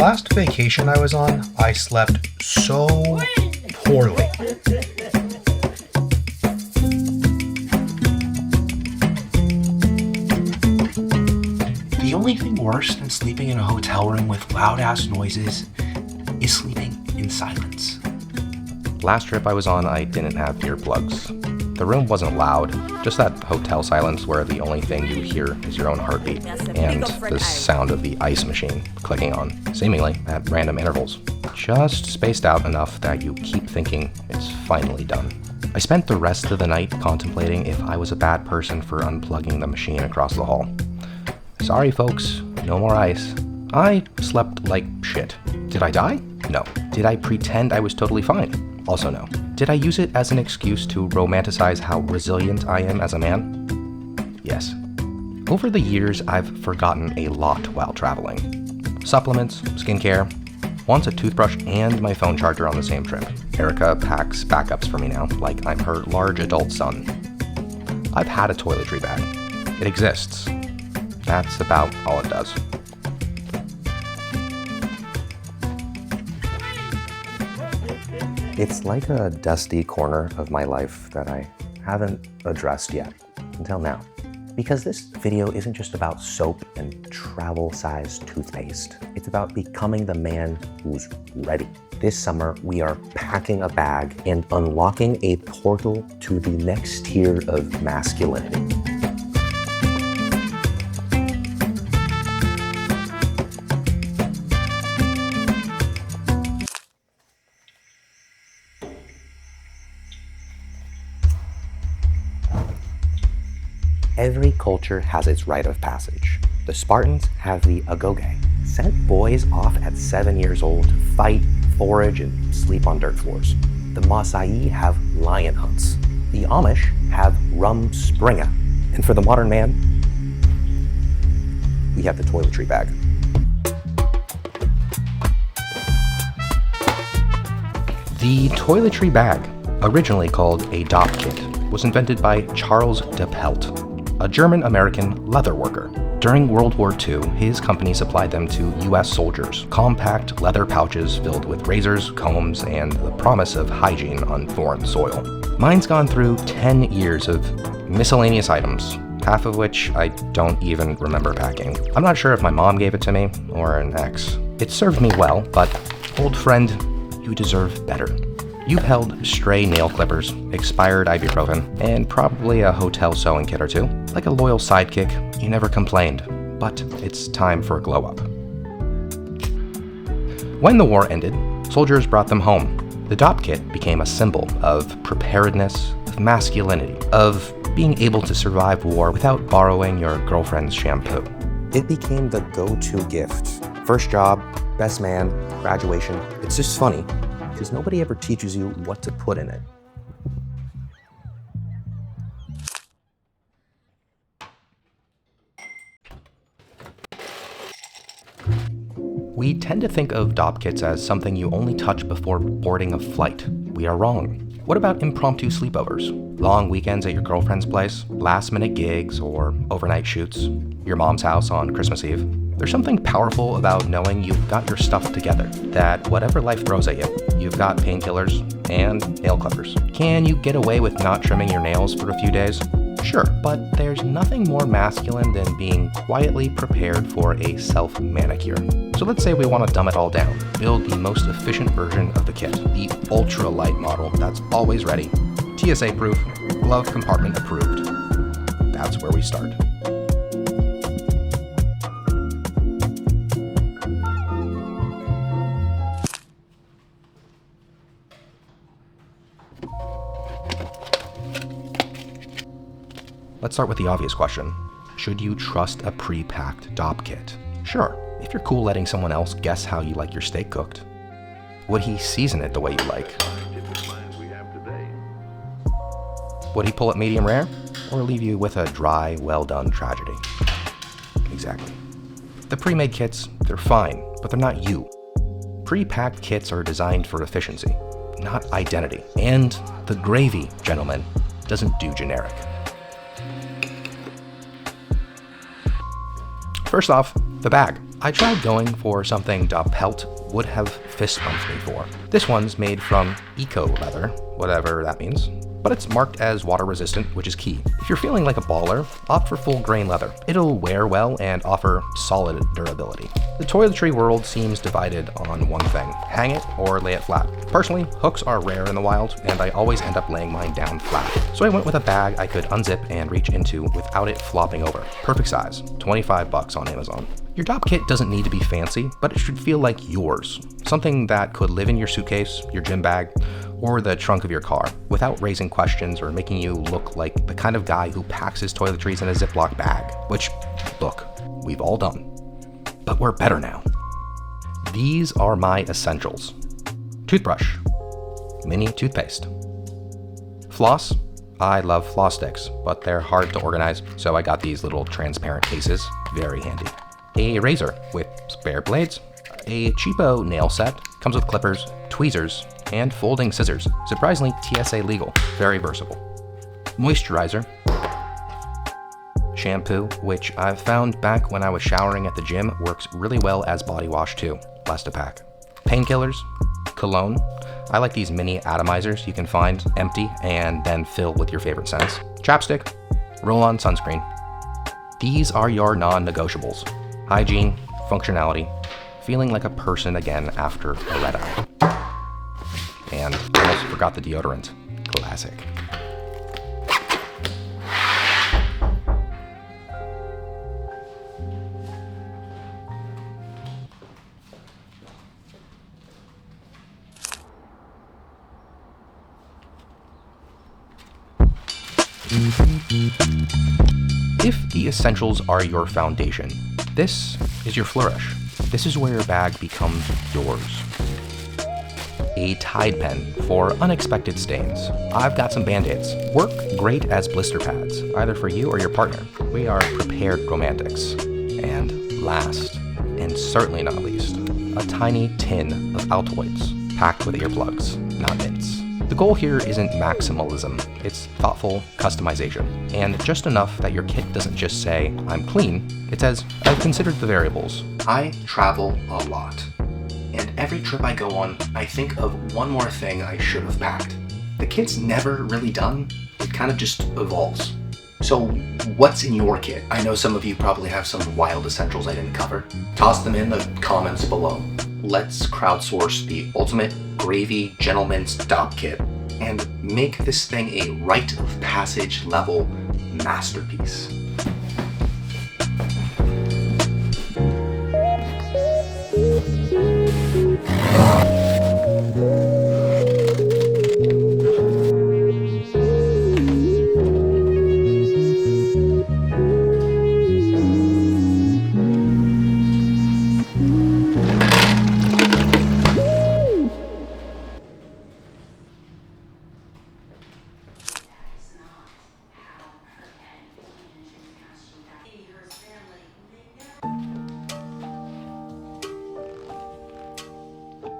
last vacation I was on, I slept so poorly. The only thing worse than sleeping in a hotel room with loud-ass noises is sleeping in silence. Last trip I was on, I didn't have earplugs. The room wasn't loud, just that hotel silence where the only thing you hear is your own heartbeat and the sound of the ice machine clicking on, seemingly at random intervals. Just spaced out enough that you keep thinking it's finally done. I spent the rest of the night contemplating if I was a bad person for unplugging the machine across the hall. Sorry folks, no more ice. I slept like shit. Did I die? No. Did I pretend I was totally fine? Also no. Did I use it as an excuse to romanticize how resilient I am as a man? Yes. Over the years, I've forgotten a lot while traveling. Supplements, skincare, once a toothbrush and my phone charger on the same trip. Erica packs backups for me now, like I'm her large adult son. I've had a toiletry bag. It exists. That's about all it does. It's like a dusty corner of my life that I haven't addressed yet, until now. Because this video isn't just about soap and travel-sized toothpaste. It's about becoming the man who's ready. This summer, we are packing a bag and unlocking a portal to the next tier of masculinity. Every culture has its rite of passage. The Spartans have the agoge, sent boys off at 7 years old to fight, forage, and sleep on dirt floors. The Maasai have lion hunts. The Amish have rum springer. And for the modern man, we have the toiletry bag. The toiletry bag, originally called a Dopp kit, was invented by Charles Doppelt, a German-American leather worker. During World War II, his company supplied them to US soldiers, compact leather pouches filled with razors, combs, and the promise of hygiene on foreign soil. Mine's gone through 10 years of miscellaneous items, half of which I don't even remember packing. I'm not sure if my mom gave it to me or an ex. It served me well, but old friend, you deserve better. You've held stray nail clippers, expired ibuprofen, and probably a hotel sewing kit or two. Like a loyal sidekick, you never complained, but it's time for a glow up. When the war ended, soldiers brought them home. The Dopp kit became a symbol of preparedness, of masculinity, of being able to survive war without borrowing your girlfriend's shampoo. It became the go-to gift. First job, best man, graduation. It's just funny, because nobody ever teaches you what to put in it. We tend to think of Dopp kits as something you only touch before boarding a flight. We are wrong. What about impromptu sleepovers? Long weekends at your girlfriend's place, last-minute gigs, or overnight shoots? Your mom's house on Christmas Eve? There's something powerful about knowing you've got your stuff together, that whatever life throws at you, you've got painkillers and nail clippers. Can you get away with not trimming your nails for a few days? Sure, but there's nothing more masculine than being quietly prepared for a self-manicure. So let's say we want to dumb it all down, build the most efficient version of the kit, the ultra-light model that's always ready, TSA-proof, glove compartment approved. That's where we start. Let's start with the obvious question. Should you trust a pre-packed Dopp kit? Sure, if you're cool letting someone else guess how you like your steak cooked. Would he season it the way you like? Would he pull it medium rare? Or leave you with a dry, well-done tragedy? Exactly. The pre-made kits, they're fine, but they're not you. Pre-packed kits are designed for efficiency, not identity. And the gravy, gentlemen, doesn't do generic. First off, the bag. I tried going for something Doppelt would have fist bumped me for. This one's made from eco leather, whatever that means, but it's marked as water resistant, which is key. If you're feeling like a baller, opt for full grain leather. It'll wear well and offer solid durability. The toiletry world seems divided on one thing: hang it or lay it flat. Personally, hooks are rare in the wild, and I always end up laying mine down flat. So I went with a bag I could unzip and reach into without it flopping over. Perfect size, $25 on Amazon. Your Dopp kit doesn't need to be fancy, but it should feel like yours. Something that could live in your suitcase, your gym bag, or the trunk of your car without raising questions or making you look like the kind of guy who packs his toiletries in a Ziploc bag. Which, look, we've all done. But we're better now. These are my essentials. Toothbrush, mini toothpaste. Floss, I love floss sticks, but they're hard to organize, so I got these little transparent cases, very handy. A razor with spare blades, a cheapo nail set, comes with clippers, tweezers, and folding scissors. Surprisingly TSA legal, very versatile. Moisturizer. Shampoo, which I've found back when I was showering at the gym, works really well as body wash too, last a pack. Painkillers, cologne. I like these mini atomizers you can find empty and then fill with your favorite scents. Chapstick, roll-on sunscreen. These are your non-negotiables. Hygiene, functionality, feeling like a person again after a red eye. And I almost forgot the deodorant. Classic. If the essentials are your foundation, this is your flourish. This is where your bag becomes yours. A Tide pen for unexpected stains. I've got some Band-Aids. Work great as blister pads, either for you or your partner. We are prepared romantics. And last, and certainly not least, a tiny tin of Altoids, packed with earplugs, not mints. The goal here isn't maximalism, it's thoughtful customization, and just enough that your kit doesn't just say, I'm clean, it says, I've considered the variables. I travel a lot, and every trip I go on, I think of one more thing I should have packed. The kit's never really done, it kind of just evolves. So what's in your kit? I know some of you probably have some wild essentials I didn't cover. Toss them in the comments below. Let's crowdsource the ultimate gravy gentleman's Dopp kit and make this thing a rite of passage level masterpiece.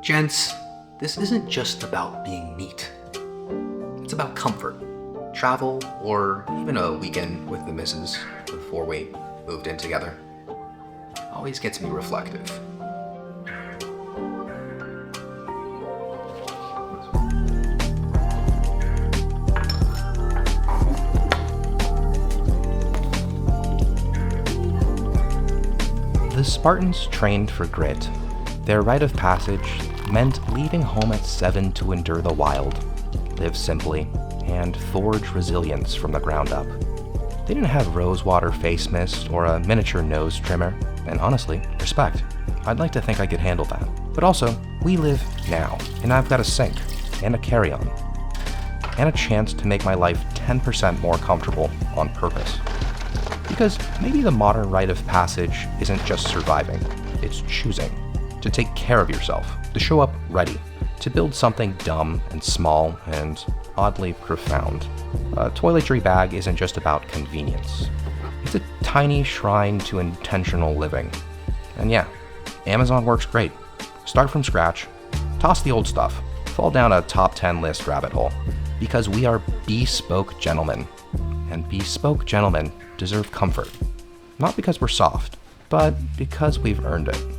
Gents, this isn't just about being neat. It's about comfort. Travel, or even a weekend with the missus before we moved in together, always gets me reflective. The Spartans trained for grit. Their rite of passage meant leaving home at 7 to endure the wild, live simply, and forge resilience from the ground up. They didn't have rosewater face mist or a miniature nose trimmer, and honestly, respect. I'd like to think I could handle that. But also, we live now, and I've got a sink, and a carry-on, and a chance to make my life 10% more comfortable on purpose. Because maybe the modern rite of passage isn't just surviving, it's choosing. To take care of yourself, to show up ready, to build something dumb and small and oddly profound. A toiletry bag isn't just about convenience. It's a tiny shrine to intentional living. And yeah, Amazon works great. Start from scratch, toss the old stuff, fall down a top 10 list rabbit hole, because we are bespoke gentlemen. And bespoke gentlemen deserve comfort. Not because we're soft, but because we've earned it.